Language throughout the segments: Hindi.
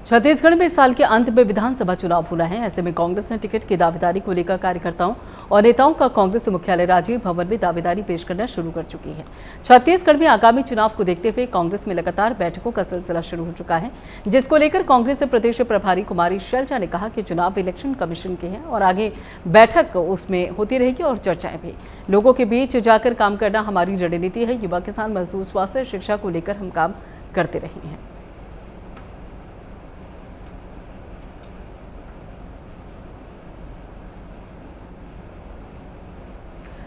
छत्तीसगढ़ में इस साल के अंत में विधानसभा चुनाव होना है। ऐसे में कांग्रेस ने टिकट की दावेदारी को लेकर कार्यकर्ताओं और नेताओं का कांग्रेस मुख्यालय राजीव भवन में दावेदारी पेश करना शुरू कर चुकी है। छत्तीसगढ़ में आगामी चुनाव को देखते हुए कांग्रेस में लगातार बैठकों का सिलसिला शुरू हो चुका है, जिसको लेकर कांग्रेस प्रदेश प्रभारी कुमारी शैलजा ने कहा कि चुनाव इलेक्शन कमीशन के हैं और आगे बैठक उसमें होती रहेगी और चर्चाएं भी। लोगों के बीच जाकर काम करना हमारी रणनीति है। युवा, किसान, मजदूर, स्वास्थ्य, शिक्षा को लेकर हम काम करते रहे हैं।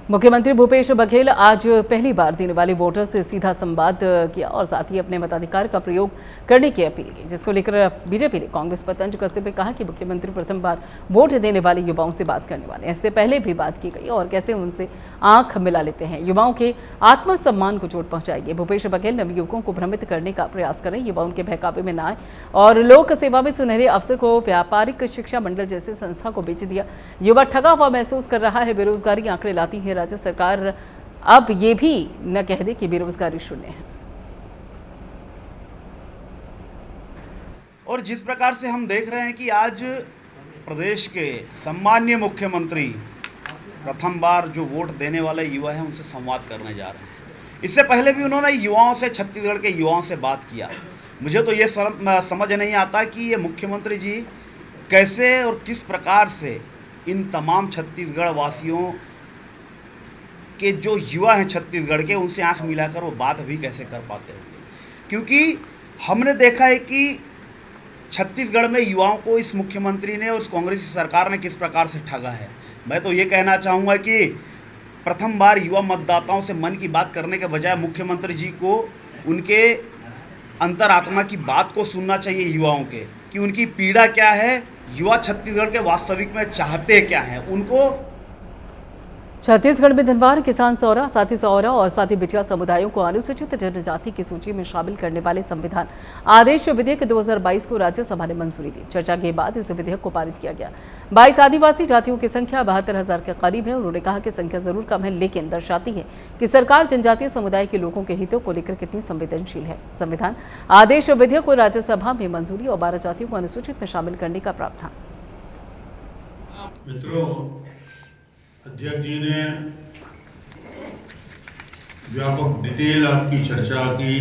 मुख्यमंत्री भूपेश बघेल आज पहली बार देने वाले वोटर से सीधा संवाद किया और साथ ही अपने मताधिकार का प्रयोग करने की अपील की, जिसको लेकर बीजेपी ने कांग्रेस पर तंज कसते हुए कहा कि मुख्यमंत्री प्रथम बार वोट देने वाले युवाओं से बात करने वाले हैं। इससे पहले भी बात की गई और कैसे उनसे आंख मिला लेते हैं, युवाओं के आत्मसम्मान को चोट पहुंचाएंगे। भूपेश बघेल नवयुवकों को भ्रमित करने का प्रयास करें, युवा उनके बहकावे में न आए और लोक सेवा में सुनहरे अवसर को व्यापारिक शिक्षा मंडल जैसे संस्था को बेच दिया। युवा ठगा हुआ महसूस कर रहा है। बेरोजगारी आंकड़े लाती है राज्य सरकार, अब ये भी न कह दे कि बेरोजगारी शून्य है। और जिस प्रकार से हम देख रहे हैं कि आज प्रदेश के सम्माननीय मुख्यमंत्री प्रथम बार जो वोट देने वाले युवा हैं उनसे संवाद करने जा रहे हैं। इससे पहले भी उन्होंने युवाओं से, छत्तीसगढ़ के युवाओं से बात किया। मुझे तो ये समझ नहीं आता कि ये मुख्यमंत्री जी कैसे और किस प्रकार से इन तमाम छत्तीसगढ़ वासियों के जो युवा हैं छत्तीसगढ़ के, उनसे आंख मिलाकर वो बात भी कैसे कर पाते होंगे। क्योंकि हमने देखा है कि छत्तीसगढ़ में युवाओं को इस मुख्यमंत्री ने और इस कांग्रेस सरकार ने किस प्रकार से ठगा है। मैं तो ये कहना चाहूँगा कि प्रथम बार युवा मतदाताओं से मन की बात करने के बजाय मुख्यमंत्री जी को उनके अंतरात्मा की बात को सुनना चाहिए, युवाओं के, कि उनकी पीड़ा क्या है, युवा छत्तीसगढ़ के वास्तविक में चाहते क्या हैं। उनको छत्तीसगढ़ में धनवार, किसान सौरा, सौरा और साथी बिटिया समुदायों को अनुसूचित जनजाति की सूची में शामिल करने वाले संविधान आदेश विधेयक 2022 को राज्यसभा ने मंजूरी दी। चर्चा के बाद इस विधेयक को पारित किया गया। 22 आदिवासी जातियों की संख्या 72,000 के करीब है। उन्होंने कहा कि संख्या जरूर कम है, लेकिन दर्शाती है कि सरकार जनजातीय समुदाय के लोगों के हितों को लेकर कितनी संवेदनशील है। संविधान आदेश विधेयक को राज्यसभा में मंजूरी और 12 जातियों को अनुसूचित में शामिल करने का प्रावधान। अध्यक्ष जी ने व्यापक डिटेल आपकी चर्चा की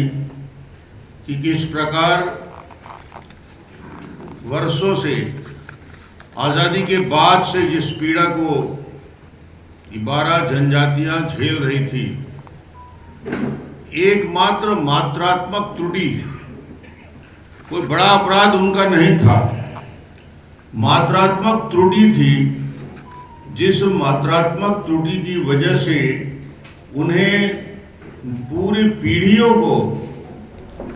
कि किस प्रकार वर्षों से आज़ादी के बाद से जिस पीड़ा को 12 जनजातियां झेल रही थी, एकमात्र मात्रात्मक त्रुटि, कोई बड़ा अपराध उनका नहीं था, मात्रात्मक त्रुटि थी। जिस मात्रात्मक त्रुटि की वजह से उन्हें पूरी पीढ़ियों को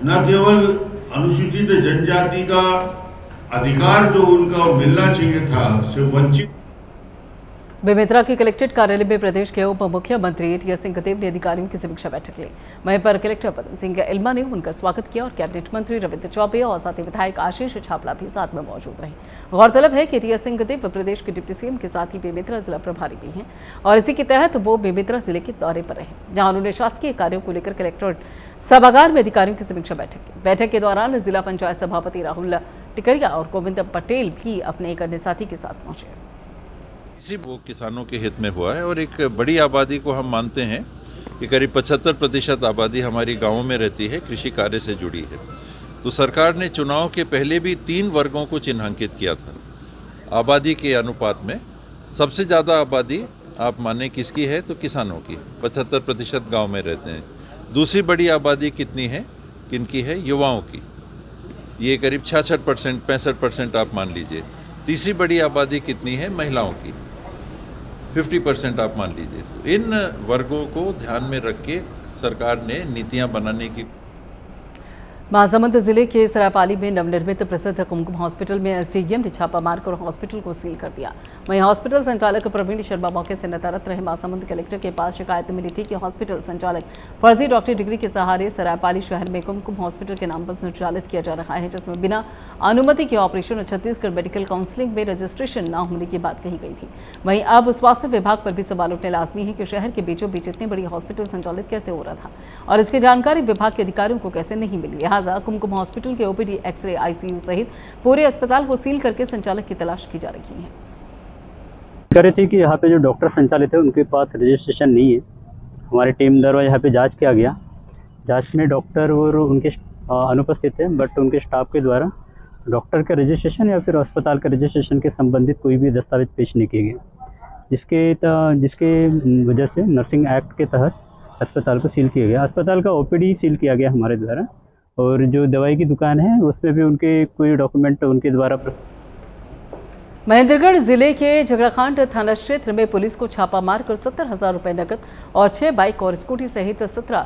न केवल अनुसूचित जनजाति का अधिकार जो उनका मिलना चाहिए था से वंचित। बेमेतरा के कलेक्ट्रेट कार्यालय में प्रदेश के उप मुख्यमंत्री टी.एस. सिंहदेव ने अधिकारियों की समीक्षा बैठक ली। वहीं पर कलेक्टर पदम सिंह एल्मा ने उनका स्वागत किया और कैबिनेट मंत्री रविंद्र चौबे और साथ ही विधायक आशीष छापड़ा भी साथ में मौजूद रहे। गौरतलब है कि टी.एस. सिंहदेव प्रदेश के डिप्टी सीएम के साथ ही बेमेतरा जिला प्रभारी भी हैं और इसी के तहत वो बेमेतरा जिले के दौरे पर रहे, जहाँ उन्होंने शासकीय कार्यों को लेकर कलेक्ट्रेट सभागार में अधिकारियों की समीक्षा बैठक की। बैठक के दौरान जिला पंचायत सभापति राहुल टिकरिया और गोविंद पटेल भी अपने एक अन्य साथी के साथ पहुंचे। इसी वो किसानों के हित में हुआ है और एक बड़ी आबादी को हम मानते हैं कि करीब 75% आबादी हमारी गांवों में रहती है, कृषि कार्य से जुड़ी है। तो सरकार ने चुनाव के पहले भी 3 वर्गों को चिन्हांकित किया था आबादी के अनुपात में। सबसे ज़्यादा आबादी आप माने किसकी है तो किसानों की, 75% गाँव में रहते हैं। दूसरी बड़ी आबादी कितनी है, किनकी है, युवाओं की, ये करीब 66%, 65% आप मान लीजिए। तीसरी बड़ी आबादी कितनी है, महिलाओं की, 50% आप मान लीजिए। तो इन वर्गों को ध्यान में रख के सरकार ने नीतियां बनाने की। महासमुंद जिले के सरायपाली में नवनिर्मित प्रसिद्ध कुमकुम हॉस्पिटल में एसडीएम ने छापा मारकर हॉस्पिटल को सील कर दिया। वहीं हॉस्पिटल संचालक प्रवीण शर्मा मौके से नदारद रहे। महासमुंद कलेक्टर के पास शिकायत मिली थी कि हॉस्पिटल संचालक फर्जी डॉक्टर डिग्री के सहारे सरायपाली शहर में कुमकुम हॉस्पिटल के नाम पर संचालित किया जा रहा है, जिसमें बिना अनुमति के ऑपरेशन और छत्तीसगढ़ मेडिकल काउंसिलिंग में रजिस्ट्रेशन न होने की बात कही गई थी। वहीं अब स्वास्थ्य विभाग पर भी सवाल उठने लाजमी है कि शहर के बीचों बीच इतनी बड़ी हॉस्पिटल संचालित कैसे हो रहा था और इसकी जानकारी विभाग के अधिकारियों को कैसे नहीं मिली। लिहाजा कुमकुम हॉस्पिटल के ओपीडी, एक्सरे, आईसीयू सहित पूरे अस्पताल को सील करके संचालक की तलाश की जा रही है। कह रही थी कि यहाँ पे जो डॉक्टर संचालित है उनके पास रजिस्ट्रेशन नहीं है। हमारी टीम द्वारा यहाँ पे जांच किया गया। जांच में डॉक्टर और उनके अनुपस्थित हैं, बट उनके स्टाफ के द्वारा डॉक्टर का रजिस्ट्रेशन या फिर अस्पताल का रजिस्ट्रेशन के संबंधित कोई भी दस्तावेज पेश नहीं किए गए, जिसके वजह से नर्सिंग एक्ट के तहत अस्पताल को सील किया गया। अस्पताल का ओपीडी सील किया गया हमारे द्वारा, और जो दवाई की दुकान है उसमें भी उनके कोई डॉक्यूमेंट उनके द्वारा। महेंद्रगढ़ जिले के झगड़ाखांड थाना क्षेत्र में पुलिस को छापा मारकर 70,000 रुपए नकद और 6 बाइक और स्कूटी सहित 17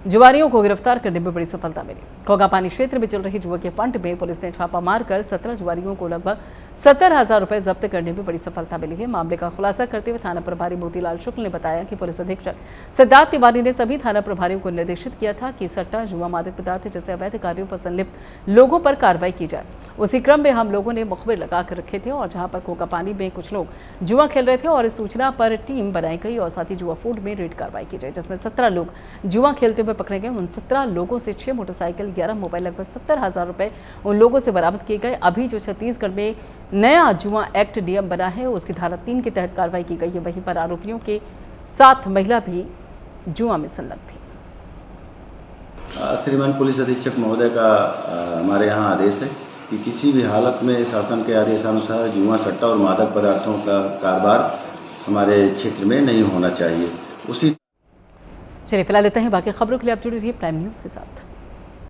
जुआरियों को गिरफ्तार करने में बड़ी सफलता मिली। खोगापानी क्षेत्र में चल रही जुआ के फंड में पुलिस ने छापा मारकर 17 जुआरियों को लगभग 70,000 रुपए जब्त करने में बड़ी सफलता मिली है। मामले का खुलासा करते हुए थाना प्रभारी मोतीलाल शुक्ल ने बताया कि पुलिस अधीक्षक सिद्धार्थ तिवारी ने सभी थाना प्रभारियों को निर्देशित किया था कि सट्टा, जुआ, मादक पदार्थ जैसे अवैध कार्यों पर संलिप्त लोगों पर कार्रवाई की जाए। उसी क्रम में हम लोगों ने मुखबिर लगाकर रखे थे और जहां पर खोगापानी में कुछ लोग जुआ खेल रहे थे और इस सूचना पर टीम बनाई गई और साथ ही जुआ फूड में रेड कार्रवाई की जाए, जिसमें 17 लोग जुआ खेलते हुए पकड़े गए। उन 17 लोगों से 6 मोटरसाइकिल, 11 मोबाइल, लगभग 70,000 रुपए उन लोगों से बरामद किए गए। अभी जो छत्तीसगढ़ में नया जुआ एक्ट नियम बना है उसकी धारा 3 के तहत कार्रवाई की गई है। वहीं पर आरोपियों के 7 महिला भी जुआ में संलग्न थी। श्रीमान पुलिस अधीक्षक महोदय का हमारे यहाँ आदेश है कि किसी भी हालत में शासन के आदेशानुसार जुआ, सट्टा और मादक पदार्थों का कारोबार हमारे क्षेत्र में नहीं होना चाहिए। उसी चलिए फिलहाल इतना ही। बाकी खबरों के लिए आप जुड़े रहिए प्राइम न्यूज़ के साथ।